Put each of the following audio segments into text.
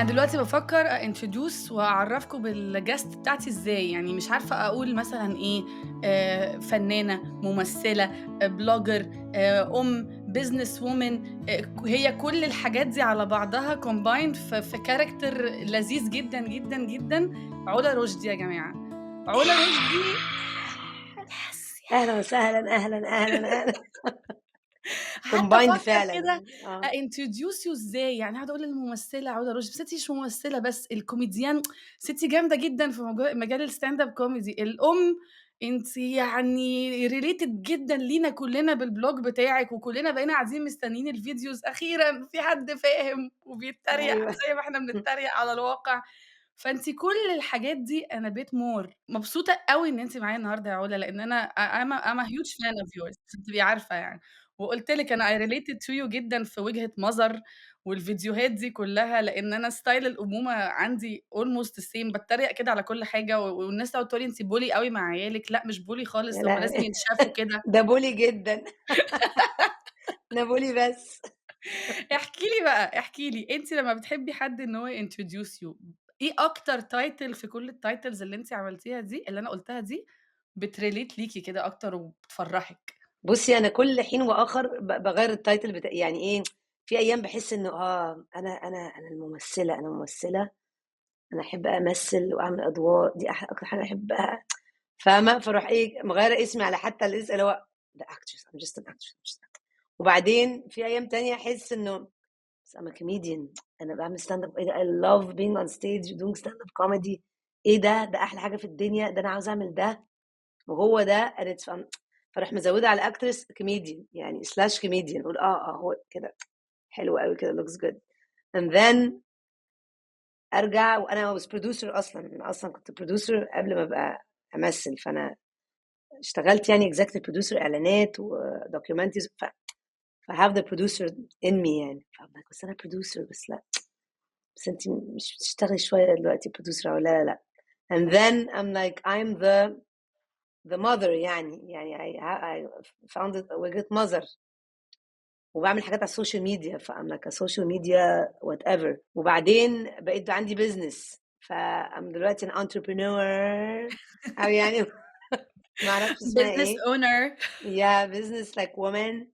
أنا دلوقتي بافكّر introduce وأعرّفكم بالguest بتاعتي إزاي، يعني مش عارفة أقول مثلًا إيه، فنانة، ممثلة، blogger، business woman، هي كل الحاجات دي على بعضها combined في character لذيذ جدًا، جدًا، جدًا، علا رُشدي يا جماعة. علا رُشدي yes أهلًا وسهلًا، أهلًا، أهلًا، أهلًا قعدت combined أفكّر فعلًا كده يعني، أintroduce you إزاي، يعني قاعدة أقول الممثلة علا رُشدي، بس أنتِ مش ممثلة بس، الكوميديان ستّي جامدة جدًا في مجال الstand up comedy، أنتِ يعني related جدًا لينا كلّنا بالblog بتاعِك، وكلّنا بقينا قاعدين مستنيين الفيديوز أخيرًا في حد فاهم وبيتريق أيوه زي ما إحنا بنتريق على الواقع، فأنتِ كل الحاجات دي أنا bit more. مبسوطة أوي إن أنتِ معايا النهارده يا علا، لإن أنا I'm a huge fan of yours عشان تبقي عارفة يعني. وقُلت لِك أنا I related to you جدًا في وجهة نظر والفيديوهات دي كلّها، لإن أنا ستايل الأمومة عندي almost the same، باتريق كده على كل حاجة والناس تقعد تقول لي: "أنتِ bully أوي مع عيالِك." لأ مش bully يا خالص، هُم لازم لهوي! ينشافوا كده. ده bully جدًا، ده bully بس. احكي لي بقى، احكي لي، أنتِ لمّا بتحبي حد إن هو introduce you، إيه أكتر title في كل الtitles اللي أنتِ عملتيها دي، اللي أنا قُلتها دي، بتrelate ليكِ كده أكتر وبتفرّحِك؟ بُصّي، أنا كل حين وآخر باغيّر الtitle يعني إيه، في أيام باحس إنه أنا الممثلة، أنا ممثلة، أنا أحب أمثّل وأعمل أدوار، دي أكتر حاجة أحبها، فاهمة؟ فاروح إيه، مغيّرة اسمي على حتى اللي هو the actress I'm just an actress I'm just an actress. وبعدين في أيام تانية أحس إنه بس I'm a comedian، أنا باعمل stand up، إيه ده I love being on stage doing stand up comedy، إيه ده، ده أحلى حاجة في الدنيا، ده أنا عاوزة أعمل ده، وهو ده and it's fun. فاروح مزودة على actress comedian يعني slash comedian، أقول هو كده حلو أوي كده looks good and then أرجع وأنا was producer أصلًا، أنا أصلًا كنت producer قبل ما أبقى أمثل، فأنا اشتغلت يعني executive producer إعلانات وdocumentaries فhave the producer in me يعني، فA'm like بس أنا producer بس لأ. بس أنتِ مش بتشتغلي شوية دلوقتي producer أو لا، لا، لأ. And then I'm like I'm the mother يعني I founded وجهة مَظَر وباعمل حاجات على السوشيال ميديا، فA'm like a social media whatever. وبعدين بقيت عندي business، فA'م دلوقتي an entrepreneur أو يعني ما أعرفش اسمها business إيه. owner. Yeah business like woman.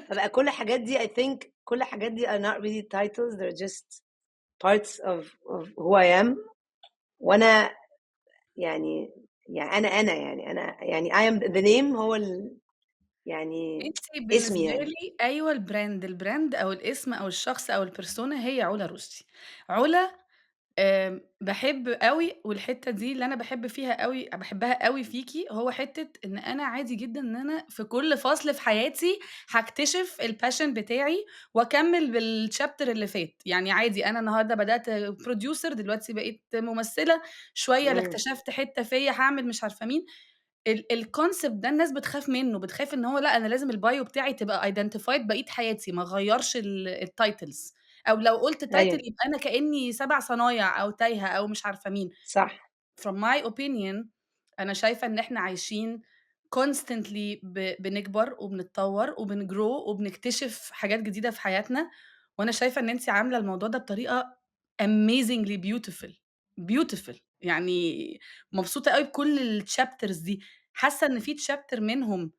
فبقى كل الحاجات دي I think كل الحاجات دي are not really titles, they're just parts of who I am. وأنا يعني أنا I am the name هو يعني أنتِ اسمي بالنسبة يعني. لي أيوه الbrand أو الاسم أو الشخص أو الpersona هي علا رُشدي. علا باحب أوي والحتّة دي اللي أنا باحب فيها أوي باحبها أوي فيكِ، هو حتّة إن أنا عادي جدًا إن أنا في كل فصل في حياتي هاكتشف الpassion بتاعي وأكمّل بالchapter اللي فات، يعني عادي أنا النهارده بدأت producer دلوقتي بقيت ممثلة، شوية إمم، اكتشفت حتّة فيّا هاعمل مش عارفة مين. الconcept ده الناس بتخاف منّه، بتخاف إن هو لأ، أنا لازم الbio بتاعي تبقى identified بقية حياتي، ما أغيّرش الtitles، أو لو قُلت title أيوه، يبقى أنا كإنّي 7 صنايع أو تايهة أو مش عارفة مين. صح، from my opinion أنا شايفة إن إحنا عايشين constantly بنكبر وبنتطوّر وبنgrow وبنكتشف حاجات جديدة في حياتنا، وأنا شايفة إن أنتِ عاملة الموضوع ده بطريقة amazingly beautiful، beautiful يعني مبسوطة أوي بكل الchapters دي، حاسة إن في chapter منهم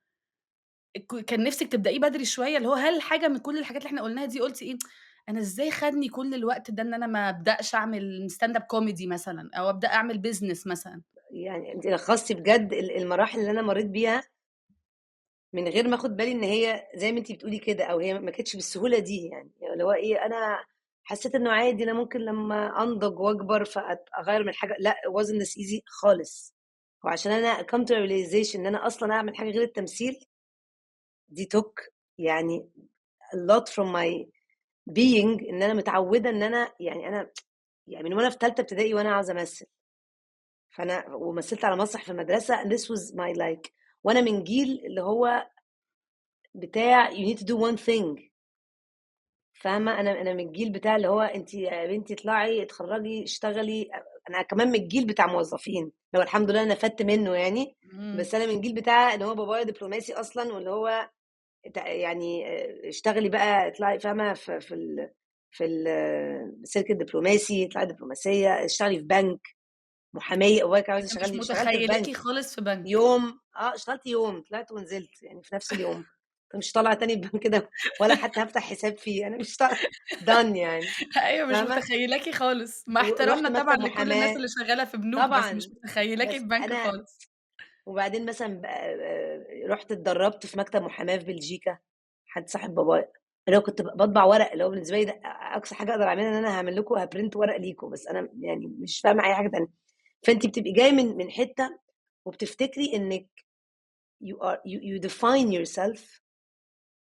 كان نِفْسِك تبدئيه بدري شوية، اللي هو هل حاجة من كل الحاجات اللي إحنا قُلناها دي قُلتِ إيه، أنا إزاي خدني كل الوقت ده إن أنا ما أبدأش أعمل stand up comedy مثلًا أو أبدأ أعمل business مثلًا؟ يعني أنتِ لخّصتِ بجد المراحل اللي أنا مرّيت بيها من غير ما آخُد بالي إن هي زي ما أنتِ بتقولي كده، أو هي ما كانتش بالسهولة دي يعني، اللي هو إيه، أنا حسّيت إنه عادي أنا ممكن لمّا أنضج وأكبر أغيّر من حاجة، لأ it wasn't this easy خالص. وعشان أنا come to a realization إن أنا أصلًا أعمل حاجة غير التمثيل، دي took يعني a lot from my being، إن أنا متعوّدة إن أنا يعني أنا يعني من وأنا في تالتة ابتدائي وأنا عاوزة أمثّل، ومثّلت على مسرح في المدرسة and this was my like، وأنا من جيل اللي هو بتاع you need to do one thing، فاهمة؟ أنا من الجيل بتاع اللي هو أنتِ يا بنتي اطلعي، اتخرّجي، اشتغلي، أنا كمان من الجيل بتاع موظفين، اللي هو الحمد لله أنا نفدت منّه يعني، إمم. بس أنا من الجيل بتاع إن هو بابايا دبلوماسي أصلًا، واللي هو يعني اشتغلي بقى اطلعي، فاهمة؟ في في السلك الدبلوماسي، طلعت دبلوماسيه، اشتغلي في بنك، محاميه، ابويا كان عايز أنا مش يشغلني، اشتغلت في بنك متخيلاكِ خالص في بنك. يوم. اشتغلت يوم، طلعت ونزلت يعني في نفس اليوم. مش طالعه تاني البنك ده ولا حتى هفتح حساب فيه، انا مش طالعه done يعني. أيوه مش فاهمه. متخيلاكِ خالص، مع ورحت احترامنا طبعًا مكتب لكل الناس محاماه اللي شغالة في بنوك، بس مش طبعا. متخيلاكِ في بس بنك انا خالص. وبعدين مثلا رحت اتدربت في مكتب محاماه في بلجيكا، حد صاحب بابايا، اللي هو كنت بطبع ورق، اللي هو بالنسبه لي ده اقصى حاجه اقدر اعملها، ان انا هعمل لكم هبرنت ورق ليكم، بس انا يعني مش فاهمه اي حاجه تانية. فانت بتبقي جاي من حته وبتفتكري انك you define yourself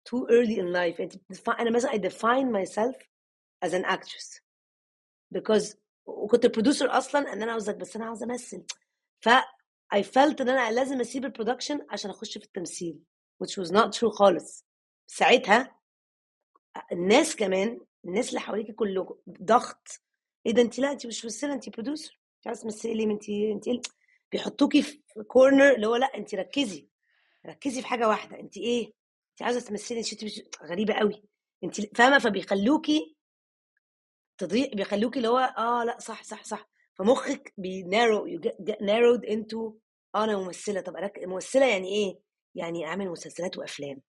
too early in life. انت انا مثلا I define myself as an actress because وكنت برودوسر اصلا، ان انا عاوزك، بس انا عاوزه امثل. ف I felt ان انا لازم اسيب البرودكشن عشان اخش في التمثيل which was not true خالص. ساعتها الناس كمان، الناس اللي حواليكي كله ضغط، ايه ده انت، لا انت مش ممثله، انت برودوسر، مش عايزه تمثلي ليه، انت ايه بيحطوكي في كورنر اللي هو لا انت ركزي في حاجه واحده، انت ايه، انت عايزه تمثلي، انت مش غريبه قوي، انت فاهمه، فبيخلوكي تضيع، بيخلوكي اللي هو لا صح صح صح، فمخك بينارو you get narrowed into انا ممثله، طب ممثله يعني ايه، يعني اعمل مسلسلات وافلام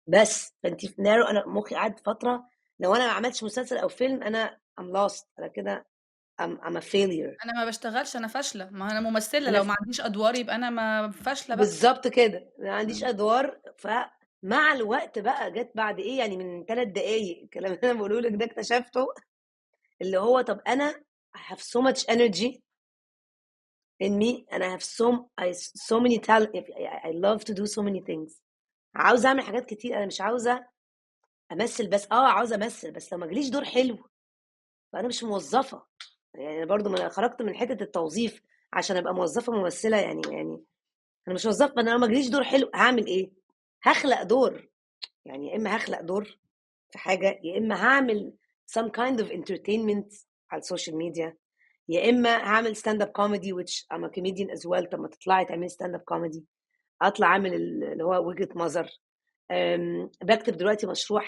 بس. فانت في نارو، انا مخي قعد فتره لو انا ما عملتش مسلسل او فيلم انا I'm lost، انا كده I'm a failure. أنا ما باشتغلش، أنا فاشلة، ما أنا ممثلة، انا لو ما عنديش أدوار يبقى أنا ما فاشلة بقى. بالظبط كده، ما عنديش إمم. ادوار. فمع الوقت بقى جت بعد ايه يعني من 3 دقايق الكلام اللي انا بقوله لك ده اكتشفته، اللي هو طب انا I have so much energy in me and I have so many talent. I love to do so many things. عاوزه اعمل حاجات كتير، انا مش عاوزه امثل بس، عاوزه امثل بس لو ما جاليش دور حلو فانا مش موظفه. يعني برضو ما انا خرجت من حته التوظيف عشان ابقى موظفه ممثله، يعني انا مش موظفه، انا لو ما جاليش دور حلو هعمل ايه، هخلق دور. يعني يا اما هخلق دور في حاجه، يا اما هعمل some kind of entertainment على السوشيال ميديا، يا اما هعمل ستاند اب كوميدي which I'm a comedian as well. طب ما تطلعي تعملي ستاند اب كوميدي، اطلع اعمل اللي هو وجهة نظر. بكتب دلوقتي مشروع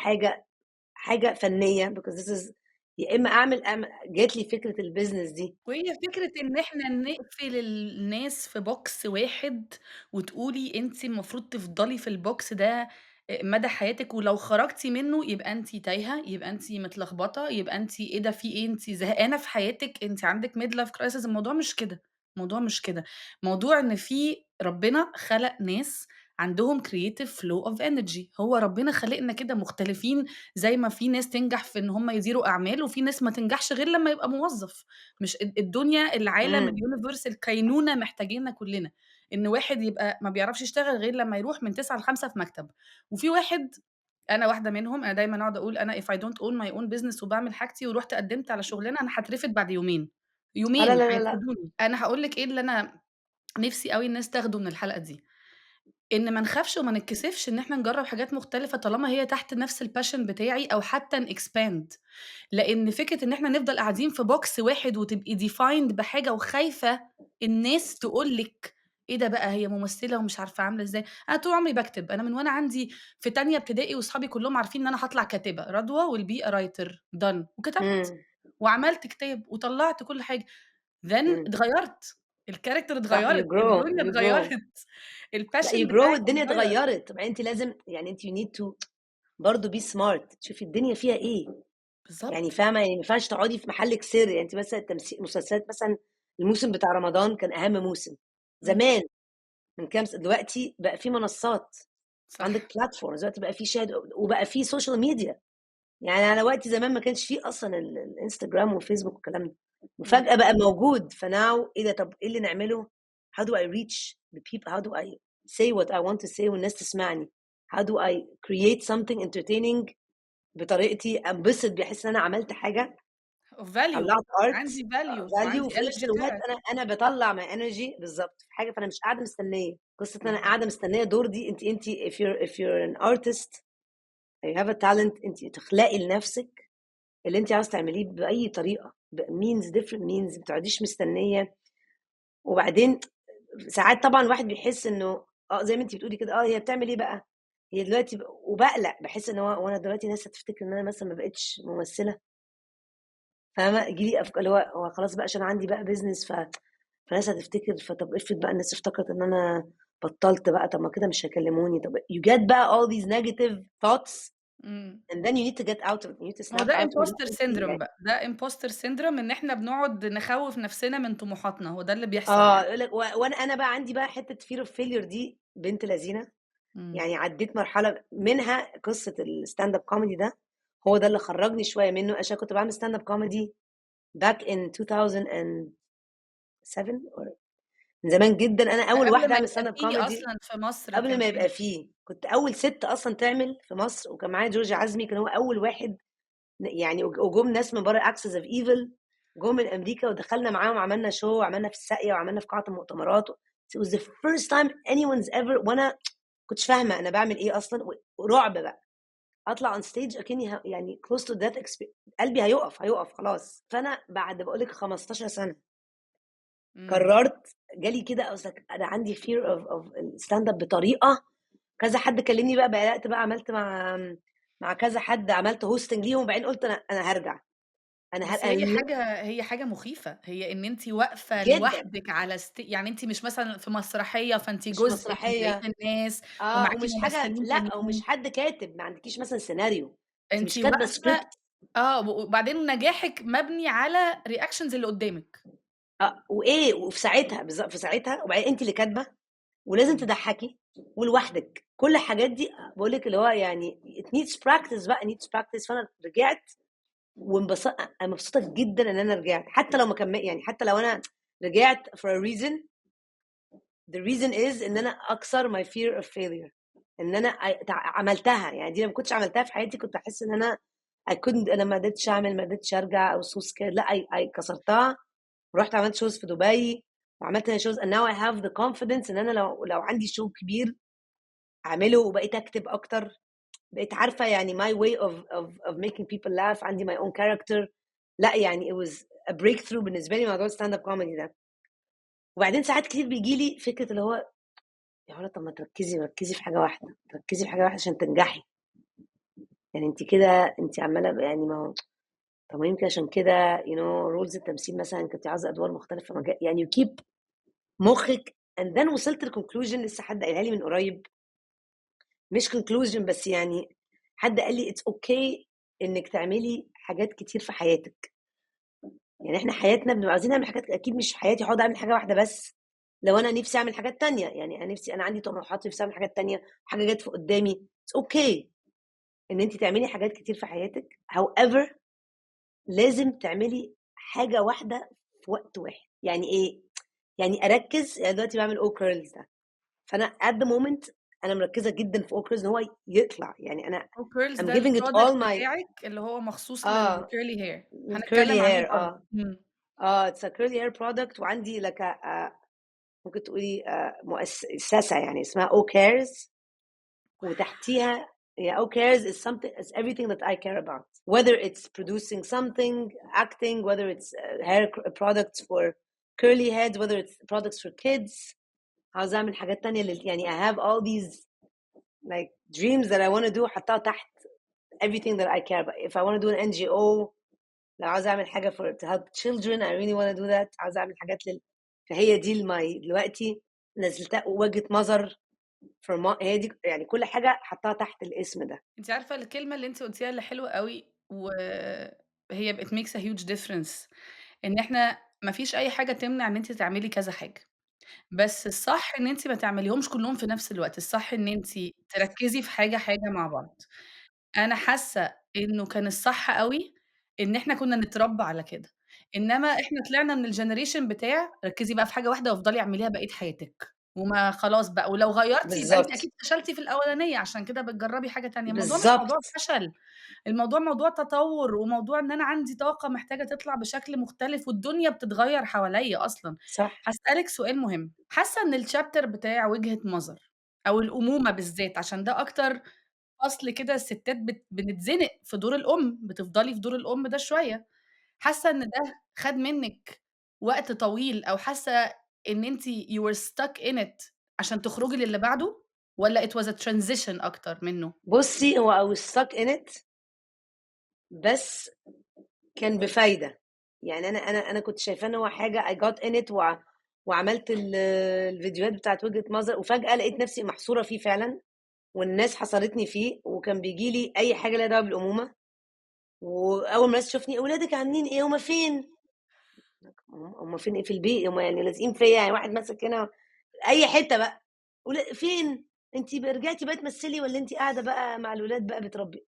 حاجة فنية because this is، يا اما اعمل جات لي فكرة البيزنس دي. وهي فكرة إن إحنا نقفل الناس في box واحد، وتقولي أنتِ المفروض تفضلي في الbox ده مدى حياتِك، ولو خرجتِ منه يبقى أنتِ تايهة، يبقى أنتِ متلخبطة، يبقى أنتِ إيه ده، في إيه، أنتِ زهقانة في حياتِك، أنتِ عندِك midlife crisis. الموضوع مش كده، الموضوع مش كده، الموضوع إن في ربنا خلق ناس عندهم creative flow of energy. هو ربنا خالقنا كده مختلفين، زي ما في ناس تنجح في إن هم يديروا أعمال، وفي ناس ما تنجحش غير لمّا يبقى موظف. مش الدنيا، العالم، امم الuniverse، الكينونة محتاجيننا كلنا، إن واحد يبقى ما بيعرفش يشتغل غير لمّا يروح من 09:00 ل17:00 في مكتب، وفي واحد، أنا واحدة منهم. أنا دايمًا أقعد أقول أنا if I don't own my own business وباعمل حاجتي ورُحت قدّمت على شغلانة، أنا هاترفد بعد يومين، لا يومين لا لا لا. هيرفدوني. أنا هاقول لِك إيه اللي أنا نفسي أوي الناس تاخده من الحلقة دي، إن ما نخافش وما نتكسفش إن إحنا نجرّب حاجات مختلفة طالما هي تحت نفس الpassion بتاعي، أو حتى نexpand. لإن فكرة إن إحنا نفضل قاعدين في box واحد وتبقي defined بحاجة وخايفة الناس تقول لِك إيه ده بقى، هي ممثلة ومش عارفة عاملة إزاي. أنا طول عمري باكتب، أنا من وأنا عندي في تانية ابتدائي وصحابي كلّهم عارفين إن أنا هاطلع كاتبة، رضوى will be a writer done، وكتبت امم وعملت كتاب وطلّعت كل حاجة. then امم اتغيّرت، الcharacter صح you اتغيّرت، grow الدنيا you grow. اتغيّرت، لا الpassion you grow بتاعِك والدنيا اتغيّر. اتغيرت. طب انت لازم يعني انت you need to برضه be smart، تشوفي الدنيا فيها ايه. يعني بالضبط. فاهمه، يعني ما ينفعش تقعدي في محلك سر. يعني انت مثلا التمثيل مسلسلات مثلا، الموسم بتاع رمضان كان اهم موسم إمم. زمان، من كام دلوقتي بقى في منصات، عندك صح. بلاتفورمز دلوقتي، بقى في شات وبقى في سوشيال ميديا. يعني على وقتي زمان ما كانش فيه اصلا الانستجرام والفيسبوك والكلام ده، إمم. وفجأة بقى موجود. فناو ايه ده، طب ايه اللي نعمله، how do I reach the people, how do I say what I want to say والناس تسمعني، how do I create something entertaining بطريقتي، انبسط بحس ان انا عملت حاجة، of value، طلعت ارت عندي value فاليو، وعندي وفي نفس energy الوقت طلعت. انا بطلع مع انرجي بالظبط في حاجه، فانا مش قاعده مستنيه قصه ان انا إمم. قاعده مستنيه دور دي. انت if you're an artist you have a talent، انت تخلقي لنفسك اللي انت عاوز تعمليه باي طريقه، means different means، ما تقعديش مستنيه. وبعدين ساعات طبعا الواحد بيحس انه زي ما انت بتقولي كده، هي بتعمل ايه بقى، هي دلوقتي وباقلق، باحس إن هو دلوقتي الناس هتفتكر إن أنا مثلًا ما بقيتش ممثلة، فاهمة؟ ييجي لي اللي هو خلاص بقى عشان عندي بقى business فالناس هتفتكر، فطب افرض بقى الناس افتكرت إن أنا بطّلت بقى، طب ما كده مش هيكلموني، طب you get بقى all these negative thoughts إمم. and then you need to get out of it, you need to ما هو snap ده out ولأ imposter أنتِ syndrome يعني بقى، ده imposter syndrome إن إحنا بنقعد نخوّف نفسنا من طموحاتنا، هو ده اللي بيحصل يعني. يقول لك وأنا بقى عندي بقى حتّة fear of failure دي بنت لذينة، إمم. يعني عدّيت مرحلة منها قصة الstand up comedy ده، هو ده اللي خرّجني شوية منّه عشان كنت باعمل stand up comedy back in 2007 or من زمان جدًا، أنا ده أول قبل واحدة ما أعمل يبقى stand up في comedy أصلًا في مصر قبل كان ما في يبقى فيه، كنت أول سِت أصلًا تعمل في مصر، وكان معايا جورج عزمي كان هو أول واحد يعني وجُم ناس من برّه Axis of Evil جُم من أمريكا ودخلنا معاهم عملنا show وعملنا في الساقية وعملنا في قاعة المؤتمرات it was the first time anyone's ever وأنا ما كنتش فاهمة أنا باعمل إيه أصلًا ورعب بقى، أطلع on stage أكني يعني close to death قلبي هيُقف خلاص، فأنا بعد باقول لِك 15 سَنة إمم. قررت جالي كده I was like أنا عندي fear of الstand up بطريقة كذا حد كلمني بقى بدأت بقى عملت مع كذا حد عملت hosting ليهم وبعدين قُلت أنا هارجع، بس هي حاجة مخيفة، هي إن أنتِ واقفة جدًا، لوحدِك على يعني أنتِ مش مثلًا في مسرحية فأنتِ مش جزء من بقية مسرحية الناس ومعاكِ ومش حاجة ممثلين لأ، ومش تانيين، حد كاتب، ما عندكيش مثلًا سيناريو، أنتِ أنتِ مش كاتبة واقفة script وبعدين نجاحِك مبني على reactions اللي قدّامِك. وإيه وفي ساعتها في ساعتها وبعدين أنتِ اللي كاتبة ولازم إمم. تضحّكي ولوحدِك، كل الحاجات دي باقول لِك اللي هو يعني it needs practice بقى needs practice فأنا رجعت أنا مبسوطة جدًا إن أنا رجعت، حتى لو ما يعني حتى لو أنا رجعت for a reason the reason is إن أنا أكسر my fear of failure إن أنا عملتها، يعني دي لو ما كنتش عملتها في حياتي كنت هاحس إن أنا ما قدرتش أعمل، ما قدرتش أرجع أو so scared لأ كسرتها ورُحت عملت shows في دبي وعملت هنا shows and now I have the confidence إن أنا لو عندي show كبير أعمله وبقيت أكتب أكتر، بقيت عارفة يعني my way of making people laugh عندي my own character لأ يعني it was a breakthrough بالنسبة لي موضوع الstand up comedy ده. وبعدين ساعات كتير بييجي لي فكرة اللي هو يا علا طب ما ركّزي في حاجة واحدة، ركّزي في حاجة واحدة عشان تنجحي، يعني أنتِ كده أنتِ عمّالة يعني ما هو طب ما يمكن عشان كده you know rules التمثيل مثلًا كنتِ عاوزة أدوار مختلفة يعني you keep مُخِّك and then وصلت لconclusion لسه حد قايلها لي من قريب، مش conclusion بس يعني حد قال لي: "It's okay إنِّك تعملي حاجات كتير في حياتِك." يعني إحنا حياتنا بنبقى عاوزين نعمل حاجات أكيد مش في حياتي هاقعد أعمل حاجة واحدة بس، لو أنا نِفْسي أعمل حاجات تانية، يعني أنا عندي طموحات نِفْسي أعمل حاجات تانية، حاجة جات في قدّامي it's okay إن أنتِ تعملي حاجات كتير في حياتِك however لازم تعملي حاجة واحدة في وقت واحد، يعني إيه، يعني أركّز يعني دلوقتي باعمل O curls ده، فأنا at the moment أنا مركّزة جدًا في O curls إن هو يطلع، يعني أنا وcurls I'm ده giving it الproduct all my بتاعِك اللي هو مخصوص آه، للcurly hair، الcurly هنتكلم عليه hair برضه. إمم. it's a curly hair product وعندي like ممكن تقولي مؤسسة يعني اسمها O cares وتحتيها هي O cares is something is everything that I care about whether it's producing something, acting, whether it's hair products for curly heads, whether it's products for kids. عاوزة أعمل حاجات تانية يعني I have all these like dreams that I wanna do أحطها تحت everything that I care about. If I wanna do an NGO لو عاوزة أعمل حاجة to help children I really wanna do that. عاوزة أعمل حاجات فهي دي دلوقتي نزلتها وجهة نظر هي دي يعني كل حاجة حطها تحت الاسم ده. أنتِ عارفة الكلمة اللي أنتِ قُلتيها اللي حلوة أوي وهي it makes a huge difference إن إحنا ما فيش أي حاجة تمنع إن أنتِ تعملي كذا حاجة، بس الصح إن أنتِ ما تعمليهمش كلّهم في نفس الوقت، الصح إن أنتِ تركّزي في حاجة مع بعض. أنا حاسة إنه كان الصح أوي إن إحنا كنا نتربى على كده، إنما إحنا طلعنا من الgeneration بتاع ركّزي بقى في حاجة واحدة وافضلي اعمليها بقية حياتِك، وما خلاص بقى ولو غيّرتِ يبقى أنتِ بالضبط، أكيد فشلتِ في الأولانية عشان كده بتجرّبي حاجة تانية، الموضوع مش موضوع بالضبط، فشل، الموضوع موضوع تطوُّر، وموضوع إن أنا عندي طاقة محتاجة تطلع بشكل مختلف، والدنيا بتتغيّر حواليّا أصلًا. صح، هاسألِك سؤال مهم، حاسة إن الchapter بتاع وجهة نظر أو الأمومة بالذات عشان ده أكتر أصل كده الستات بنتزنق في دور الأم، بتفضلي في دور الأم ده شوية، حاسة إن ده خَد منِّك وقت طويل أو حاسة إن أنتِ you were stuck in it عشان تخرجي للي بعده؟ والّا it was a transition أكتر منّه؟ بُصّي، هو I was stuck in it بس كان بفايدة. يعني أنا كنت شايفاه إن هو حاجة I got in it وعملت الفيديوهات بتاعة وجهة نظر، وفجأة لقيت نفسي محصورة فيه فعلًا، والناس حصرتني فيه، وكان بييجي لي أي حاجة ليها دعوة بالأمومة، وأول ما الناس تشوفني "ولادِك عاملين إيه؟ هُم فين؟" هُم فين إيه في البيت؟ هُم يعني لازقين فيّا، يعني واحد ماسك هنا أي حتة بقى، فين؟ أنتِ رجعتِ بقى تمثلي والّا أنتِ قاعدة بقى مع الولاد بقى بتربي؟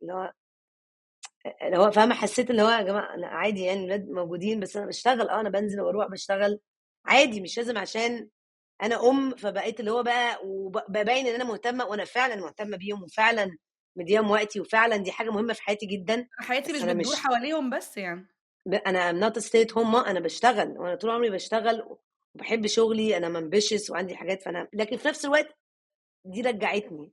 اللي هو فاهمة، حسيت اللي هو يا جماعة لأ عادي يعني الولاد موجودين، بس أنا باشتغل أنا بانزل وأروح باشتغل، عادي مش لازم عشان أنا فبقيت اللي هو بقى بابين إن أنا مهتمة، وأنا فعلًا مهتمة بيهم، وفعلًا مدياهم وقتي، وفعلًا دي حاجة مهمة في حياتي جدًا، حياتي بس مش أنا بتدور مش حواليهم بس يعني. أنا I'm not a stay at home mom، أنا باشتغل، وأنا طول عمري باشتغل وباحب شغلي، أنا ambitious وعندي حاجات، لكن في نفس الوقت دي رجعتني،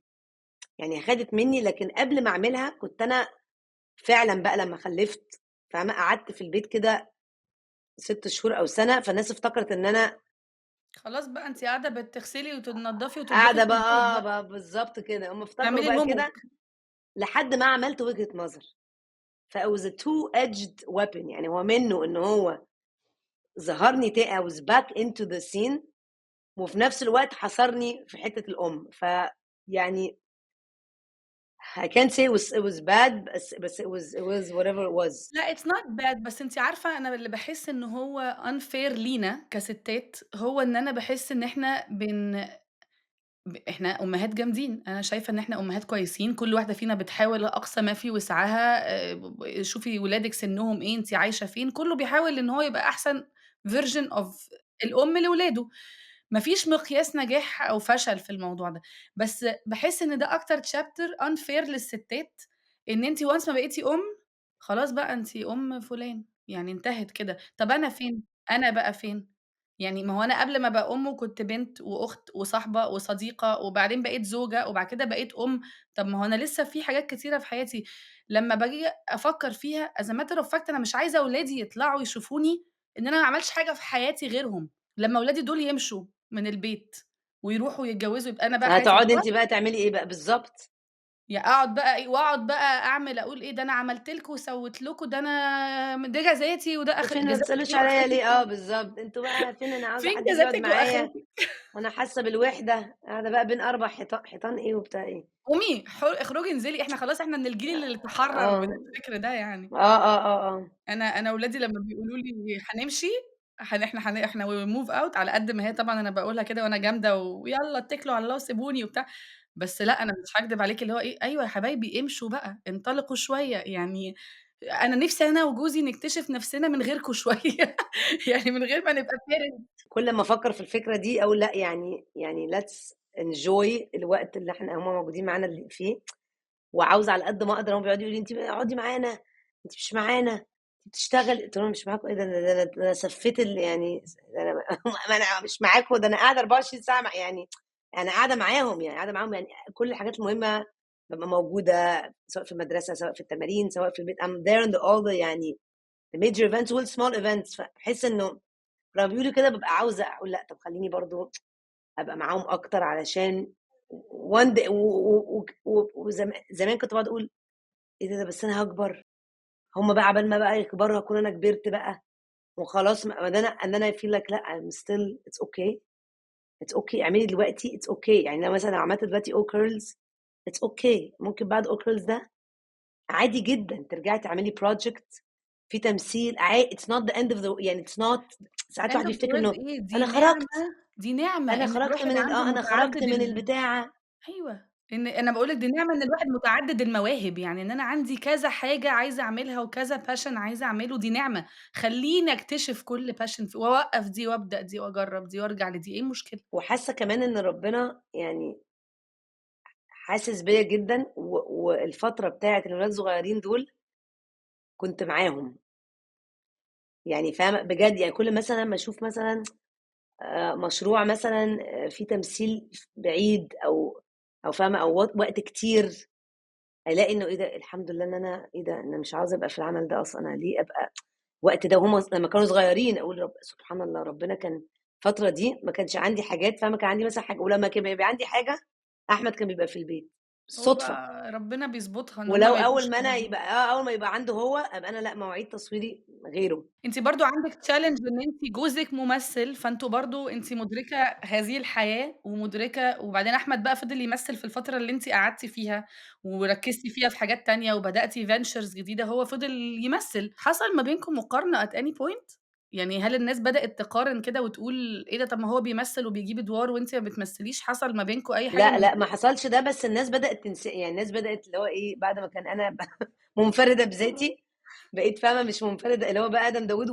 يعني خدت مني، لكن قبل ما أعملها كنت أنا فعلًا بقى لمّا خلّفت فاهمة، قعدت في البيت كده 6 شهور أو سنة، فالناس افتكرت إن أنا خلاص بقى أنتِ قاعدة بتغسلي وتنضّفي وتطبخي قاعدة في البيت بقى بقى، بالضبط كده، هُم افتكروا تعملي بقى كده الhomework. لحد ما عملت وجهة نظر، فit was a two edged weapon، يعني هو منه إن هو ظهرني I was back into the scene، وفي نفس الوقت حصرني في حتة فيعني I can't say it was bad، بس it was whatever it was. لأ it's not bad، بس أنتِ عارفة أنا اللي باحس إن هو unfair لينا كستات، هو إن أنا باحس إن إحنا إحنا أمهات جامدين، أنا شايفة إن إحنا أمهات كويسين، كل واحدة فينا بتحاول أقصى ما في وسعها، شوفي ولادِك سنّهم إيه، أنتِ عايشة فين، كلّه بيحاول إن هو يبقى أحسن version of الأم لولاده، ما فيش مقياس نجاح أو فشل في الموضوع ده، بس باحس إن ده أكتر chapter unfair للستات، إن أنتِ once ما بقيتِ أم، خلاص بقى أنتِ أم فُلان، يعني انتهت كده، طَب أنا فين؟ أنا بقى فين؟ يعني ما هو أنا قبل ما أبقى أم كنت بنت وأخت وصاحبة وصديقة، وبعدين بقيت زوجة، وبعد كده بقيت أم، طب ما هو أنا لسه في حاجات كتيرة في حياتي، لمّا باجي أفكّر فيها as a matter of fact أنا مش عايزة ولادي يطلعوا يشوفوني إن أنا ما عملتش حاجة في حياتي غيرهم، لمّا ولادي دول يمشوا من البيت ويروحوا يتجوزوا، يبقى أنا بقى حياتي هتقعدي ضاعت، أنتِ بقى تعملي إيه بقى؟ بالضبط. يا أقعد بقى إيه وأقعد بقى أعمل أقول إيه ده أنا عملت لكم وسويت لكم، ده أنا ده جزاتي وده أنتم فين ما جزاتِك بتسألوش إيه عليَّ وآخرتِك ليه؟ إيه، بالضبط، أنتم بقى فين، أنا عاوزة فين حد ييجي يقعد جزاتِك معايا، وآخرتِك؟ وأنا حاسة بالوحدة، قاعدة بقى بين 4 حيطان إيه وبتاع إيه. قومي اخرجي انزلي، إحنا خلاص إحنا من الجيل اللي تحرّر من آه، الفكر ده يعني. آه. أنا ولادي لمّا بيقولوا لي هنمشي، إحنا we move out على قد ما هي طبعًا أنا باقولها كده وأنا جامدة ويالّا اتكلوا على الله وسيبوني وبتاع، بس لأ أنا مش هاكدب عليكِ اللي هو إيه، أيوه يا حبايبي امشوا بقى، انطلقوا شوية، يعني أنا نِفْسي أنا وجوزي نكتشف نَفْسنا من غيركم شوية، يعني من غير ما نبقى parent. كل أمّا أفكّر في الفكرة دي أقول لأ، يعني let's enjoy الوقت اللي هُم موجودين معانا فيه، وعاوزة على قد ما أقدر، هُم بيقعدوا يقولوا لي: "أنتِ اقعدي معانا، أنتِ مش معانا، أنتِ بتشتغلي." قُلت لهم: "مش معاكم إيه ده أنا سفّيت يعني ده أنا ما أنا مش معاكم، ده أنا قاعدة 24 ساعة يعني أنا قاعدة معاهم، يعني قاعدة معاهم، يعني كل الحاجات المهمة بابقى موجودة، سواء في المدرسة، سواء في التمارين، سواء في البيت I'm there in all the يعني the major events والsmall events." فباحس إنه لمّا بيقولوا كده بابقى عاوزة أقول لأ، طب خلّيني برضه أبقى معاهم أكتر، علشان one day زمان كنت باقعد أقول إيه ده بس أنا هاكبر، هُم بقى عقبال ما بقى يكبروا هاكون أنا كبرت بقى وخلاص، ما ده أنا and then I feel like لأ I'm still it's okay، it's okay اعملي دلوقتي it's okay، يعني أنا مثلًا لو عملت دلوقتي O curls it's okay، ممكن بعد O curls ده عادي جدًا ترجعي تعملي project في تمثيل it's not the end of the يعني it's not ساعات end الواحد of the بيفتكر world إنه إيه، أنا خرجت، دي نعمة إن الواحد عنده أنا خرجت متعدد من البتاعة. أيوه، إن أنا باقول لك دي نعمة إن الواحد متعدد المواهب، يعني إن أنا عندي كذا حاجة عايزة أعملها وكذا passion عايزة أعمله دي نعمة، خلّيني أكتشف كل passion وأوقّف دي وأبدأ دي وأجرّب دي وأرجع لدي، إيه المشكلة؟ وحاسة كمان إن ربنا يعني حاسس بيّا جدًا، والفترة بتاعة الولاد الصغيرين دول كنت معاهم، يعني فاهمة، بجد يعني كل مثلًا أمّا أشوف مثلًا مشروع مثلًا فيه تمثيل بعيد أو فاهمة، أو وقت كتير، ألاقي إنه إيه ده الحمد لله إن أنا إيه ده أنا مش عاوزة أبقى في العمل ده أصلًا، أنا ليه أبقى الوقت ده وهُم لمّا كانوا صغيرين أقول سبحان الله ربنا كان الفترة دي ما كانش عندي حاجات فاهمة، كان عندي مثلًا حاجة، ولمّا كان بيبقى عندي حاجة أحمد كان بيبقى في البيت هو صُدفة. بقى ربنا بيضبطها إن هُم ولو ما أول يبقوش ما أنا موجودين. يبقى أول ما يبقى عنده هو، أبقى أنا لأ، مواعيد تصويري غيره. أنتِ برضه عندِك challenge إن أنتِ جوزِك ممثل، فأنتم برضه أنتِ مُدركة هذه الحياة، ومُدركة وبعدين أحمد بقى فضل يمثل في الفترة اللي أنتِ قعدتِ فيها، وركزتِ فيها في حاجات تانية، وبدأتِ ventures جديدة، هو فضل يمثل، حصل ما بينكم مقارنة at any point؟ يعني هل الناس بدأت تقارن كده وتقول إيه ده طب ما هو بيمثل وبيجيب أدوار وأنتِ ما بتمثليش، حصل ما بينكم أي حاجة لأ، من لأ، ما دول؟ حصلش ده، بس الناس بدأت يعني الناس بدأت اللي هو إيه، بعد ما كان أنا منفردة بذاتي، بقيت فاهمة مش منفردة، اللي هو بقى آدم داوود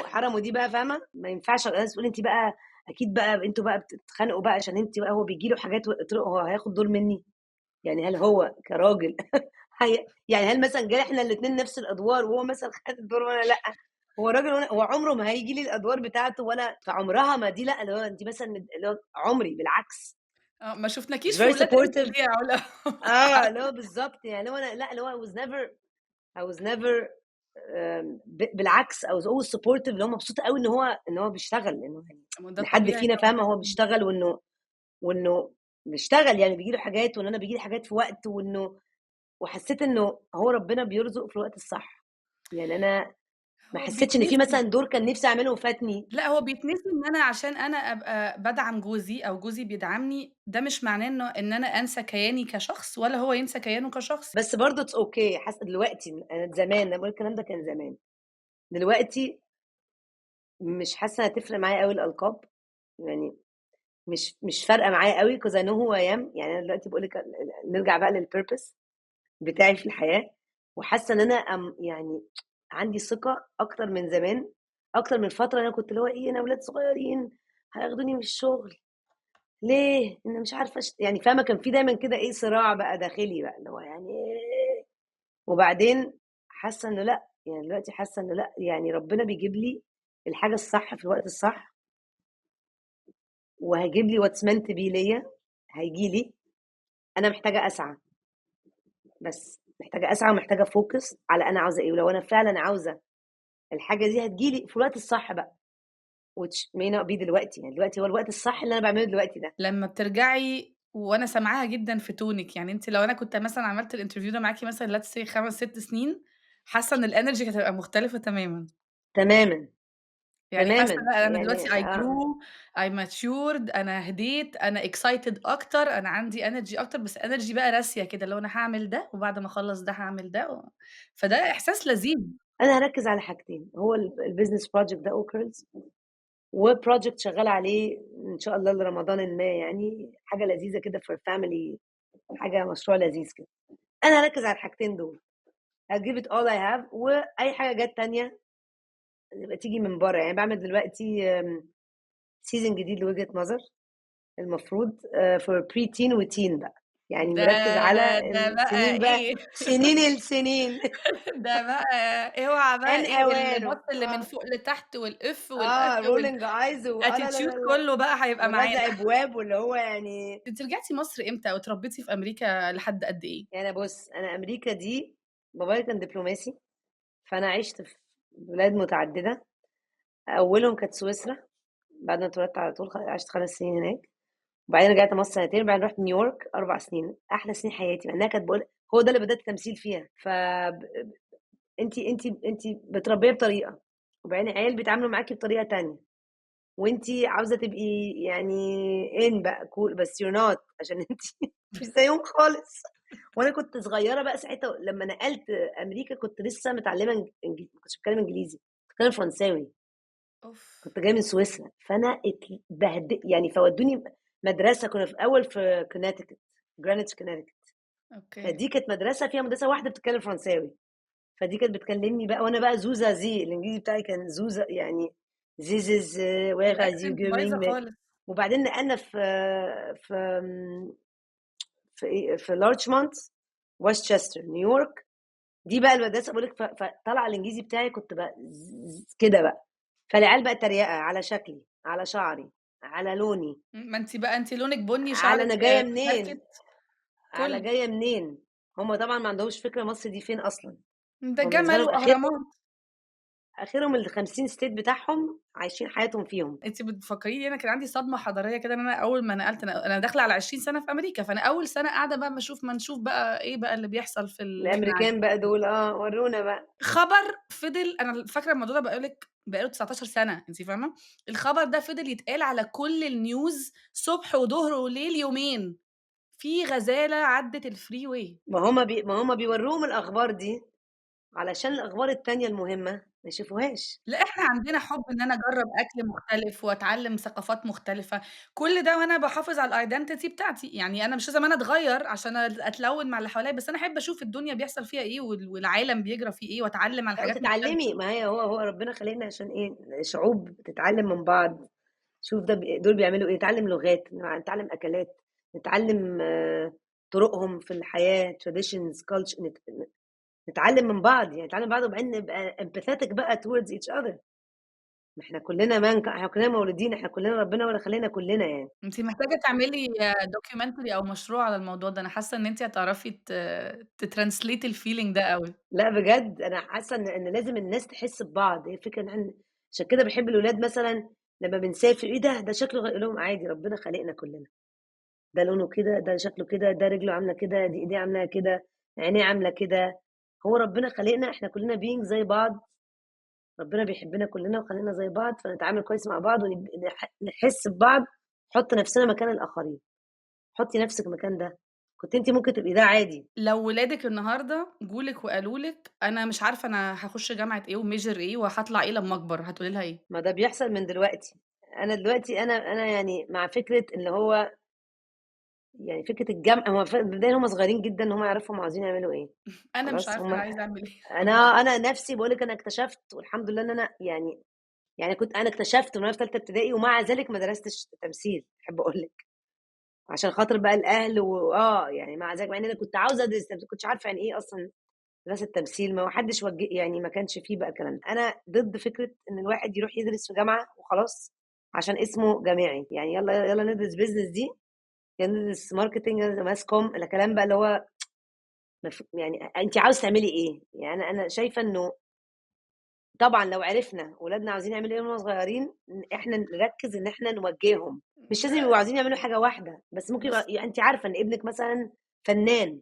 حرمه دي بقى فاهمة، ما ينفعش الناس تقول أنتِ بقى أكيد بقى أنتم بقى بتتخانقوا بقى عشان أنتِ بقى هو بييجي له حاجات هو هياخد دور مني؟ يعني هل هو كراجل يعني هل مثلًا جالي إحنا الاتنين نفس الأدوار وهو مثلًا خد الدور وأنا لأ؟ هو راجل وأنا هو عمره ما هييجي لي الأدوار بتاعته ولا فعمرها ما دي لأ، اللي هو أنتِ مثلًا اللي هو عمري بالعكس. ما He's شُفناكيش في very ولاد رزق supportive. ليه يا علا؟ اللي هو بالضبط، يعني اللي هو أنا لأ، اللي هو I was never بالعكس I was always supportive، اللي هو مبسوطة أوي إن هو بيشتغل، إنه يعني ما ده إن حد طبيعي فينا فاهمة هو طبعًا. بيشتغل وإنه بيشتغل يعني بييجي له حاجات وإن أنا بييجي لي حاجات في وقت وحسيت إنه هو ربنا بيرزق في الوقت الصح. يعني أنا ما هو حسيتش إن في بيتنسي. مثلًا دور كان نفسي أعمله وفاتني. لأ، هو بيتنسي إن أنا عشان أنا أبقى بادعم جوزي أو جوزي بيدعمني، ده مش معناه إن أنا أنسى كياني كشخص ولا هو ينسى كيانه كشخص. بس برضه it's okay، حاسة دلوقتي أنا زمان، أنا باقول الكلام ده كان زمان. دلوقتي مش حاسة هتفرق معايا أوي الألقاب، يعني مش فارقة معايا أوي because I know who I am. يعني أنا دلوقتي باقول لِك نرجع بقى للpurpose بتاعي في الحياة، وحاسة إن أنا يعني عندي ثقة أكتر من زمان، أكتر من فترة أنا كنت اللي هو إيه، أنا ولاد صغيرين هياخدوني من الشغل، ليه؟ أنا مش عارفة يعني فاهمة، كان في دايمًا كده إيه صراع بقى داخلي بقى، اللي هو يعني إيه؟ وبعدين حاسة إنه لأ، يعني دلوقتي حاسة إنه لأ، يعني ربنا بيجيب لي الحاجة الصح في الوقت الصح، وهيجيب لي what's meant to be ليّا، هييجي لي. أنا محتاجة أسعى، بس محتاجة أسعى ومحتاجة focus على أنا عاوزة إيه، ولو أنا فعلًا عاوزة الحاجة دي هتيجي لي في الوقت الصح بقى which may not be دلوقتي، يعني دلوقتي هو الوقت الصح اللي أنا باعمله دلوقتي ده. لمّا بترجعي وأنا سامعاها جدًا في تونِك، يعني أنتِ لو أنا كنت مثلًا عملت الinterview ده معاكِ مثلًا let's say 5، 6 سنين، حاسة إن الenergy كانت هتبقى مختلفة تمامًا. تمامًا، يعني حاسة تمامًا، لأ، أنا يعني دلوقتي I grew، I matured، أنا هديت، أنا excited أكتر، أنا عندي energy أكتر، بس energy بقى راسية كده، اللي هو أنا هاعمل ده، وبعد ما أخلّص ده هاعمل ده، فده إحساس لذيذ. أنا هاركّز على حاجتين، هو الbusiness project ده occurs وproject شغّالة عليه إن شاء الله لرمضانٍ ما يعني، حاجة لذيذة كده for family، حاجة مشروع لذيذ كده. أنا هاركّز على الحاجتين دول، هاgive it all I have، وأي حاجة جات تانية يبقى تيجي من برّه. يعني باعمل دلوقتي season جديد لوجهة نظر، المفروض for preteen وteen بقى، يعني ده مركّز على ده بقى السنين بقى، إيه؟ سنين السنين. ده بقى اوعى بقى آن إيه، أوانه، البَط اللي من فوق لتحت والإف rolling eyes لا، لا، والattitude لا، لأ، كلّه بقى هيبقى معانا. ورزع أبواب، واللي هو يعني أنتِ رجعتِ مصر إمتى أو اتربيتِ في أمريكا لحد قد إيه؟ يعني بُص، أنا أمريكا دي بابايا كان دبلوماسي، فأنا عِشت في بلاد متعددة، أولهم كانت سويسرا، بعد ما اتولدت على طول عِشت 5 سنين هناك، وبعدين رجعت مصر سنتين، وبعدين رُحت نيويورك 4 سنين، أحلى سنين حياتي، مع إنها كانت هو ده اللي بدأت تمثيل فيها. أنتِ متربية بطريقة، وبعدين عيال بيتعاملوا معاكِ بطريقة تانية، وأنتِ عاوزة تبقي يعني in بقى cool، بس you're not عشان أنتِ مش زيهم خالص. وأنا كنت صغيرة بقى ساعتها لمّا نقلت أمريكا، كنت لسه متعلمة ما كنتش باتكلم إنجليزي، كنت باتكلم فرنساوي، أوف! كنت جاية من سويسرا، فأنا يعني فودوني مدرسة، كنا في الأول في Connecticut، Greenwich Connecticut، أوكي. فدي كانت مدرسة فيها مدرسة واحدة بتتكلم فرنساوي. فدي كانت بتكلمني بقى وأنا بقى زوزة الإنجليزي بتاعي كان زوزة يعني this is where are you الaccent بايظة going. خالص. وبعدين نقلنا في في إيه، في لارتشمونت، ويستشستر، نيويورك. دي بقى المدرسة باقول لِك، فطلع الإنجليزي بتاعي كنت بقى كده بقى، فالعيال بقت تريقة على شكلي، على شعري، على لوني، ما أنتِ بقى أنتِ لونِك بُني، على شعرِك أنا جاية منين، مكركت، على كُلّه. جاية منين. هُم طبعًا ما عندهمش فكرة مصر دي فين أصلًا، ده هو بالنسبة جمل لهم وأهرامات. آخرهم ال50 state بتاعهم عايشين حياتهم فيهم. أنتِ بتفكّريني أنا كان عندي صدمة حضارية كده إن أنا أول ما نقلت أنا داخلة على 20 سَنة في أمريكا، فأنا أول سَنة قاعدة بقى ما نشوف بقى إيه بقى اللي بيحصل في اللي إحنا الأمريكان بقى دول ورونا بقى. خبر فضل أنا فاكرة الموضوع ده باقول لِك بقى له 19 سَنة، أنتِ فاهمة؟ الخبر ده فضل يتقال على كل الnews صبح وضهر وليل يومين، في غزالة عدِّت الfreeway. ما هم بيوروهم الأخبار دي علشان الأخبار التانية المهمة ما يشوفوهاش. لأ، إحنا عندنا حُب إن أنا أجرّب أكل مختلف وأتعلّم ثقافات مختلفة، كل ده وأنا باحافظ على الidentity بتاعتي، يعني أنا مش لازم أنا أتغيّر عشان أتلوّن مع اللي حواليّا، بس أنا أحب أشوف الدنيا بيحصل فيها إيه والعالم بيجرى فيه إيه وأتعلّم على لأ حاجات مختلفة. وتتعلمي، ما هي هو ربنا خالقنا عشان إيه، شعوب تتعلم من بعض. شوف ده دول بيعملوا إيه، نتعلم لغات، نتعلم أكلات، نتعلم طرقهم في الحياة traditions culture نتعلم من بعض، يعني نتعلم من بعض وبعدين نبقى empathetic بقى towards each other. ما إحنا كلنا إحنا كلنا مولودين، إحنا كلنا ربنا هو اللي خلقنا كلنا يعني. أنتِ محتاجة تعملي documentary أو مشروع على الموضوع ده، أنا حاسة إن أنتِ هتعرفي تtranslate الfeeling ده أوي. لأ بجد أنا حاسة إن لازم الناس تحس ببعض، هي الفكرة إن إحنا عشان كده باحب الولاد مثلًا لمّا بنسافر إيه ده شكله أقول لهم عادي ربنا خالقنا كلنا. ده لونه كده، ده شكله كده، ده رجله عاملة كده، دي إيديه عاملة كده، عينيه عاملة كده. هو ربنا خالقنا إحنا كلنا being زي بعض، ربنا بيحبنا كلنا وخلقنا زي بعض، فنتعامل كويس مع بعض نحس ببعض، نحط نفسنا مكان الآخرين. حطي نفسِك مكان ده، كنتِ أنتِ ممكن تبقي ده عادي. لو ولادِك النهارده جُه لِك وقالوا لِك أنا مش عارفة أنا هاخُش جامعة إيه وmajor إيه وهاطلع إيه لمّا أكبر، هتقولي لها إيه؟ ما ده بيحصل من دلوقتي. أنا دلوقتي أنا يعني مع فكرة اللي هو يعني فكرة هو مبدئيًا هُم صغيرين جدًا إن هُم يعرفوا هُم عاوزين يعملوا إيه. أنا مش خلاص عارفة هُم أنا عايزة أعمل إيه. أنا نفسي باقول لِك أنا اكتشفت والحمد لله إن أنا يعني أنا اكتشفت من وأنا في تالتة ابتدائي ومع ذلك ما درستش تمثيل، أحب أقول لِك، عشان خاطر بقى الأهل يعني مع ذلك مع إن أنا كنت عاوزة أدرس تمثيل، ما كنتش عارفة يعني إيه أصلًا دراسة تمثيل، ما حدش يعني ما كانش في بقى الكلام ده. أنا ضد فكرة إن الواحد يروح يدرس في جامعة وخلاص عشان اسمه جامعي، يعني يالّا ندرس business دي، يالّا ندرس marketing، يالّا mass comm الكلام بقى اللي هو يعني أنتِ عاوزة تعملي إيه؟ يعني أنا شايفة إنه طبعًا لو عرفنا ولادنا عاوزين يعملوا إيه وهُم صغيرين، إحنا نركّز إن إحنا نوجّههم، مش لازم يبقوا عايزين يعملوا حاجة واحدة، بس ممكن بُص يعني أنتِ عارفة إن ابنِك مثلًا فنان،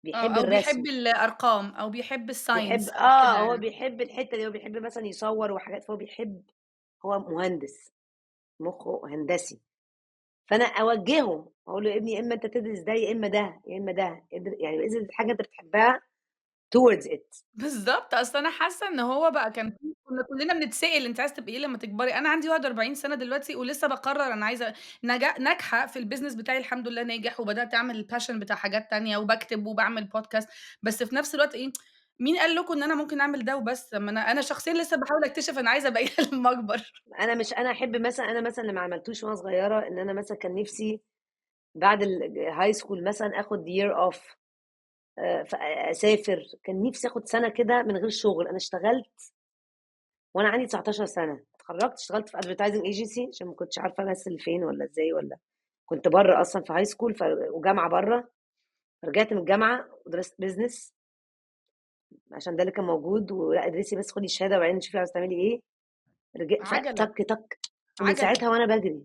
بيحب أو بيحب الرسم، الأرقام أو بيحب بيحب الscience أو كده هو يعني. بيحب الحتّة دي، هو بيحب مثلًا يصوّر وحاجات، هو مهندس، مُخّه هندسي، فأنا أوجّهه، أقول له يا ابني يا إمّا أنت تدرس ده، يا إمّا ده، يا إمّا ده، يعني ادرس حاجة أنت بتحبها towards it. بالضبط، أصل أنا حاسة إن هو بقى كان كنا كلنا بنتسأل أنتِ عايزة تبقي إيه لمّا تكبري؟ أنا عندي 41 سَنة دلوقتي ولسه باقرر أنا عايزة ناجحة في الbusiness بتاعي الحمد لله ناجح، وبدأت أعمل الpassion بتاع حاجات تانية، وباكتب وباعمل podcast، بس في نفس الوقت إيه، مين قال لكم إن أنا ممكن أعمل ده وبس؟ طب ما أنا شخصيًا لسه باحاول أكتشف أنا عايزة أبقى إيه لمّا أكبر. أنا أحب مثلًا أنا مثلًا اللي ما عملتوش وأنا صغيرة، إن أنا مثلًا كان نِفْسي بعد الhigh school مثلًا آخُد year off، أسافر، كان نِفْسي آخُد سَنة كده من غير شُغل. أنا اشتغلت وأنا عندي 19 سَنة، اتخرّجت اشتغلت في advertising agency عشان ما كنتش عارفة أمثّل فين والّا إزاي كنت برّه أصلًا في high school وجامعة برّه، فرجعت من الجامعة ودرست business عشان ده اللي كان موجود، ولأ ادرسي بس خُدي الشهادة وبعدين شوفي عاوزة تعملي إيه، عَجَلة، تَك، تَك، ومن عَجَلة، ساعتها وأنا باجري.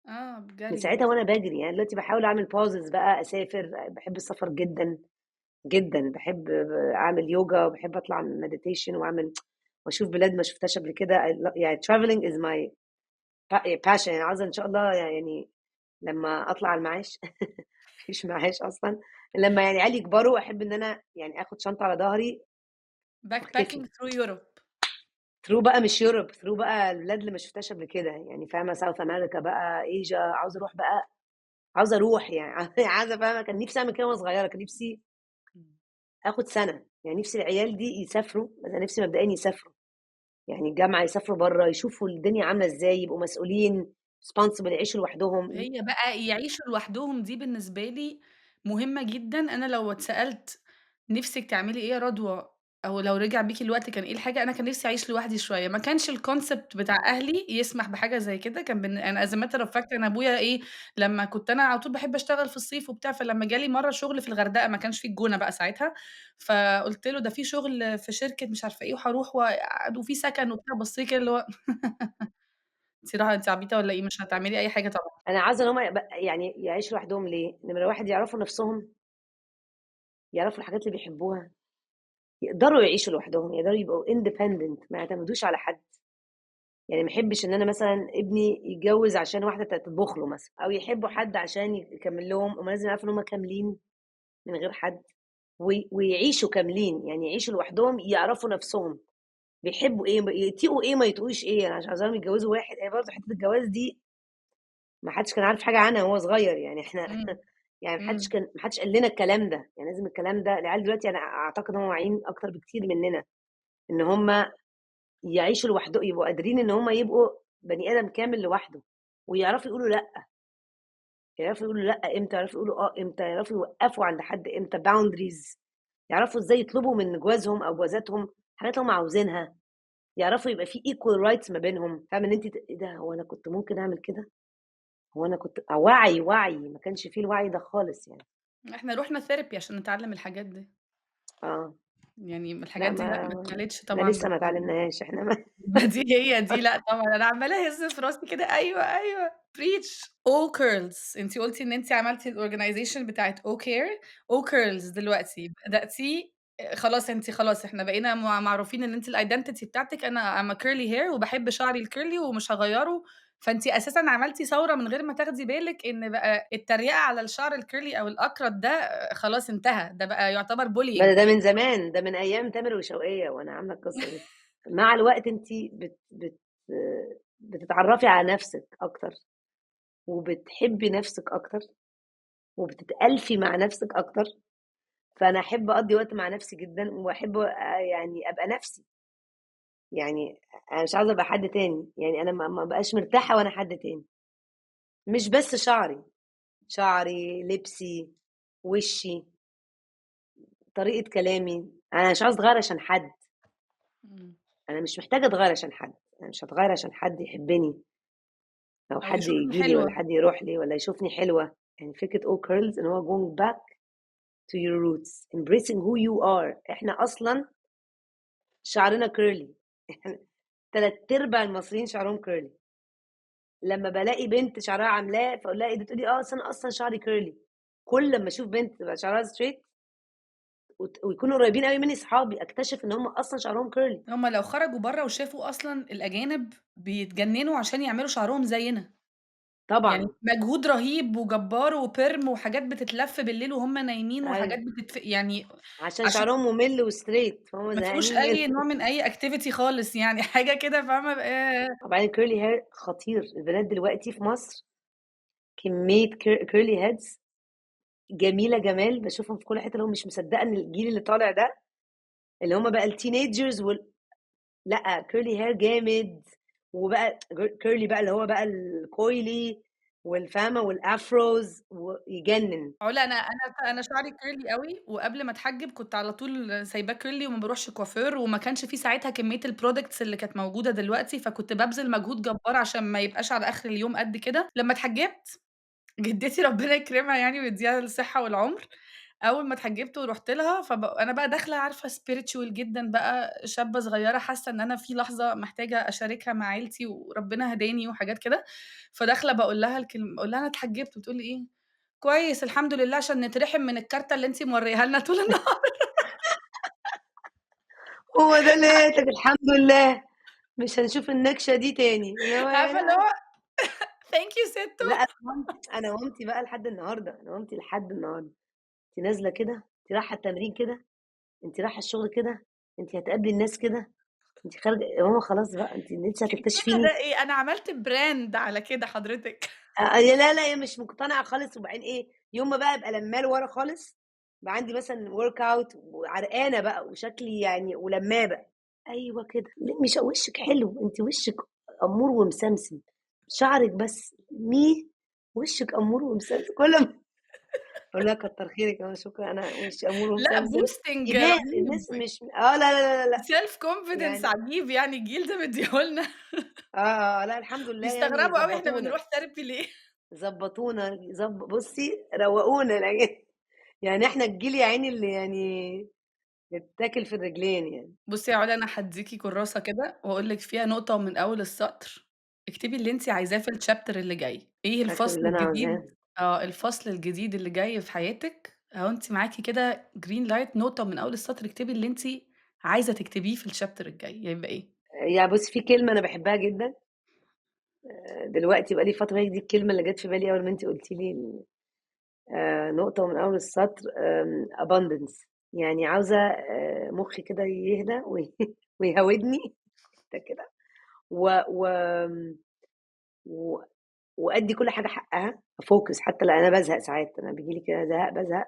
من جري ساعتها بس. وأنا باجري، يعني دلوقتي باحاول أعمل pauses بقى، أسافر، باحب السفر جدًا، جدًا، باحب أعمل يوجا وباحب أطلع meditation وأشوف بلاد ما شُفتهاش قبل كده. يعني travelling is my passion، يعني عاوزة إن شاء الله يعني لمّا أطلع على المعاش ما فيش معاش أصلًا، لمّا يعني عيالي يكبروا أحب إن أنا يعني آخد شنطة على ضهري backpacking وأختفي. through Europe. through بقى مش Europe، through بقى البلاد اللي ما شُفتهاش قبل كده، يعني فاهمة South America بقى، Asia، عاوزة أروح يعني عايزة فاهمة، كان نِفْسي أعمل كده وأنا صغيرة، كان نِفْسي إمم. آخُد سَنة، يعني نِفْسي العيال دي يسافروا، أنا نِفْسي مبدئيًا يسافروا، يعني الجامعة يسافروا برّه، يشوفوا الدنيا عاملة إزاي، يبقوا مسؤولين responsible، يعيشوا لوحدهم. هي بقى يعيشوا لوحدهم دي بالنسبة لي مهمة جدًا، أنا لو اتسألت نِفْسِك تعملي إيه يا رضوى أو لو رجع بيكِ الوقت كان إيه الحاجة؟ أنا كان نفسي أعيش لوحدي شوية، ما كانش الconcept بتاع أهلي يسمح بحاجة زي كده، كان أنا as a matter of fact أنا أبويا إيه، لمّا كنت أنا على طول باحب أشتغل في الصيف وبتاع، فلمّا جالي مرّة شغل في الغردقة، ما كانش في الجونة بقى ساعتها، فقُلت له: "ده في شغل في شركة مش عارفة إيه وهاروح وفي سكن وبتاع." بَص لي كده اللي هو أنتِ عبيطة والّا إيه؟ مش هتعملي أي حاجة طبعًا. أنا عاوزة إن هُم يعني يعيشوا لوحدهم ليه؟ نمرة 1 يعرفوا نَفْسهم، يعرفوا الحاجات اللي بيحبوها، يقدروا يعيشوا لوحدهم، يقدروا يبقوا independent ما يعتمدوش على حد. يعني ما احبش إن أنا مثلًا ابني يتجوّز عشان واحدة تطبخ له مثلًا، أو يحبوا حد عشان يكمّل لهم، هُم لازم يعرفوا إن هُم كاملين من غير حد، ويعيشوا كاملين، يعني يعيشوا لوحدهم، يعرفوا نَفْسهم، بيحبوا إيه، يطيقوا إيه، ما يطيقوش إيه، أنا مش عاوزاهم يتجوّزوا واحد، هي برضه حتّة الجواز دي ما حدش كان عارف حاجة عنها وهو صغير، يعني إحنا إمم، يعني إمم. ما حدش قال لنا الكلام ده، يعني لازم الكلام ده العيال دلوقتي أنا أعتقد إن هُم واعيين أكتر بكتير مننا، إن هُم يعيشوا يبقوا قادرين إن هُم يبقوا بني آدم كامل لوحده، ويعرفوا يقولوا لأ، يعرفوا يقولوا لأ إمتى، يعرفوا يقولوا إمتى، يعرفوا يوقّفوا عند حد إمتى boundaries، يعرفوا إزاي يطلبوا من جوازهم أو جوازاتهم الحاجات اللي هُم عاوزينها، يعرفوا يبقى في equal rights ما بينهم، فاهمة إن أنتِ إيه ده هو أنا كنت ممكن أعمل كده؟ هو أنا كنت وعي، ما كانش في الوعي ده خالص يعني. إحنا رُحنا therapy عشان نتعلم الحاجات دي، آه. يعني لأ الحاجات دي لأ، ما ما اتقالتش إحنا طبعًا لسه ما اتعلمناهاش، إحنا ما ما دي هي دي لأ طبعًا، أنا عمّالة أهِز في راسي كده أيوه، أيوه preach O curls أنتِ قُلتِ إن أنتِ عملتِ الorganization بتاعة O care O curls دلوقتي بدأتيه خلاص أنتِ خلاص إحنا بقينا معروفين إن أنتِ الidentity بتاعتِك أنا I'm a curly hair وباحب شعري الcurly ومش هاغيّره، فأنتِ أساسًا عملتِ ثورة من غير ما تاخدي بالِك إن بقى التريقة على الشعر الcurly أو الأكرت ده خلاص انتهى، ده بقى يعتبر bullying. ده من زمان، ده من أيام تامر وشوقية وأنا عاملة القصة دي. مع الوقت أنتِ بتتعرّفي على نَفْسِك أكتر، وبتحبّي نَفْسِك أكتر، وبتتألفي مع نَفْسِك أكتر، فأنا أحب أقضّي وقت مع نَفْسي جدًا، وأحب يعني أبقى نَفْسي، يعني أنا مش عاوزة أبقى حد تاني، يعني أنا ما أبقاش مرتاحة وأنا حد تاني، مش بس شعري، لبسي، وشّي، طريقة كلامي، أنا مش عاوزة أتغيّر عشان حد. إمم، أنا مش محتاجة أتغيّر عشان حد، أنا مش هاتغيّر عشان حد يحبّني أو أو حد يشوفني ييجي لي ولا حلوة. حد يروح لي ولا يشوفني حلوة، يعني فكرة all curls إن هو going back to your roots embracing who you are. إحنا أصلًا شعرنا curly إحنا 3/4 المصريين شعرهم curly. لمّا بالاقي بنت شعرها عاملاه فاقول لها إيه ده؟ تقول لي أصل أنا أصلًا شعري curly. كل أمّا أشوف بنت تبقى شعرها straight ويكونوا قريبين أوي مني صحابي، أكتشف إن هُم أصلًا شعرهم curly. هُم لو خرجوا برّه وشافوا أصلًا الأجانب بيتجننوا عشان يعملوا شعرهم زينا، يعني طبعًا، مجهود رهيب وجبار وperm وحاجات بتتلف بالليل وهُم نايمين وحاجات أيوه، يعني عشان عشان شعرهم مُمِل وstraight فهُم ما فيهوش زهقانين أي منه. نوع من أي activity خالص يعني حاجة كده فاهمة وبعدين curly hair خطير، البنات دلوقتي في مصر كمية curly heads جميلة جمال، باشوفهم في كل حتة اللي هو مش مصدقة إن الجيل اللي طالع ده، اللي هم بقى الteenagers لأ curly hair جامد، وبقى curly بقى اللي هو بقى الcoily فاهمة والafros ويجنن. علا أنا شعري curly أوي، وقبل ما أتحجب كنت على طول سايباه curly وما باروحش coiffeur وما كانش في ساعتها كمية الproducts اللي كانت موجودة دلوقتي، فكنت بابذل مجهود جبار عشان ما يبقاش على آخر اليوم قد كده، لمّا اتحجبت جدتي ربنا يكرمها يعني ويديها الصحة والعمر، أول ما اتحجبت ورُحت لها أنا بقى داخلة عارفة spiritual جدًا بقى، شابة صغيرة حاسة إن أنا في لحظة محتاجة أشاركها مع عيلتي وربنا هداني وحاجات كده، فداخلة باقول لها باقول لها: "أنا اتحجبت." بتقول لي: "إيه؟" "كويس الحمد لله عشان نترحم من الكارتة اللي أنتِ مورياها لنا طول النهار." هو ده لقيتك الحمد لله مش هنشوف النكشة دي تاني، اللي هو عارفة اللي يعني هو thank you لأ سِتّو. أنا مامتي بقى لحد النهارده، أنا مامتي لحد النهارده، أنتِ نازلة كده، أنتِ رايحة التمرين كده، أنتِ رايحة الشغل كده، أنتِ هتقابلي الناس كده، أنتِ خارجة يا ماما خلاص بقى أنتِ لسه كده هتكتشفيني. ده إيه، أنا عملت brand على كده حضرتِك. لا، لا، هي مش مقتنعة خالص وبعدين إيه، يوم ما بقى أبقى لمّاه لورا خالص، يبقى عندي مثلًا workout وعرقانة بقى وشكلي يعني ولمّاه بقى، أيوه كده، مش وشِّك حلو، أنتِ وشِّك أمور ومسمسم، شعرِك بس وشِّك أمور ومسمسم، كل ما أقول لها كتّر خيرِك أهو شكرًا أنا وشي أمور لأ ومسمسم. boosting إيمان رهيب، الناس مش لا، لا، لا، لأ، self confidence يعني عجيب يعني الجيل ده مدّيه لنا. لأ الحمد لله يعني بيستغربوا أوي إحنا ضبّطونا، بنروح therapy ليه. ضبّطونا بُصّي روّقونا يعني إحنا الجيل يا عيني اللي يعني يتاكل في الرجلين يعني. بُصّي يا علا أنا هادّيكِ كُرّاسة كده وأقول لِك فيها نقطة ومن أول السطر، اكتبي اللي أنتِ عايزاه في الchapter اللي جاي، إيه أكتب الفصل اللي أنا الجديد عاوزاه. الفصل الجديد اللي جاي في حياتِك، أهو أنتِ معاكِ كده green light نقطة ومن أول السطر اكتبي اللي أنتِ عايزة تكتبيه في الchapter الجاي، هيبقى إيه؟ يعني بُصّي في كلمة أنا باحبها جدًا دلوقتي بقى لي فترة هي دي الكلمة اللي جات في بالي أول ما أنتِ قُلتِ لي نقطة ومن أول السطر abundance يعني عاوزة مُخّي كده يهدى ويهاودني حتّة كده و و آمم و وأدّي كل حاجة حقّها أfocus حتى لو أنا بازهق ساعات، أنا بييجي لي كده بازهق،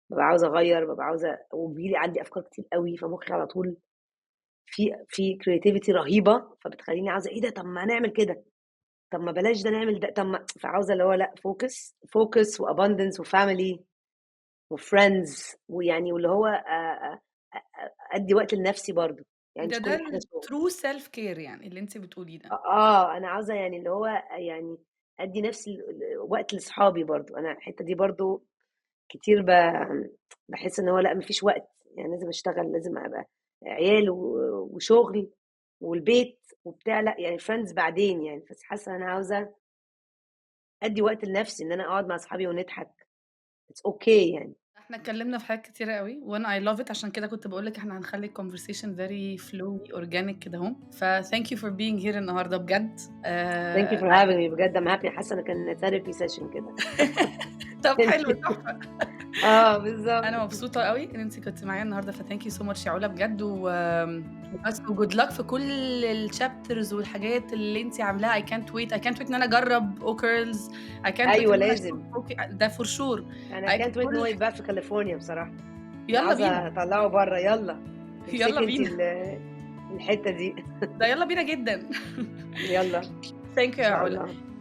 بابقى عاوزة أغيّر، بابقى عاوزة وبييجي لي عندي أفكار كتير أوي، فمُخّي على طول في creativity رهيبة، فبتخلّيني عاوزة إيه ده طب ما نعمل كده، طب ما بلاش ده نعمل ده، طب ما فعاوزة اللي هو لأ focus وabundance وfamily وfriends ويعني واللي هو أدّي وقت لنَفْسي برضه، يعني مش ده كل حاجة شغل. الtrue self care يعني اللي أنتِ بتقوليه ده. أنا عاوزة يعني اللي هو يعني أدّي نَفْسي وقت لصحابي برضه، أنا الحتّة دي برضه كتير باحس إن هو لأ ما فيش وقت، يعني لازم أشتغل، لازم أبقى عيال وشغل والبيت وبتاع، لأ يعني friends بعدين يعني، بس حاسة إن أنا عاوزة أدّي وقت لنَفْسي، إن أنا أقعد مع أصحابي ونضحك it's okay يعني. إحنا اتكلّمنا في حاجات كتيرة أوي وأنا I love it عشان كده كنت باقول لِك إحنا هنخلّي الconversation very flowy organic كده أهو، فتhank you for being here النهارده بجد thank you for having me بجد I'm happy حاسة إن كان therapy session كده. طب أنتِ حلو تحفة. أنا بالضبط. مبسوطة أوي إن أنتِ كنتِ معايا النهارده فthank you so much يا علا بجد وبس وgood luck في كل الchapters والحاجات اللي أنتِ عاملاها I can't wait إن أنا أجرّب Ocurls I can't wait أيوه إن أنا أشوف لازم. ده for sure أنا can't wait إن هو كل يتباع في كاليفورنيا بصراحة، أنا يالّا عاوزة بينا، أطلّعه برّه يالّا، يالّا امسكي أنتِ بينا، الحتّة دي. ده يالّا بينا جدًا. يالّا، thank you إن يا شاء علا. الله.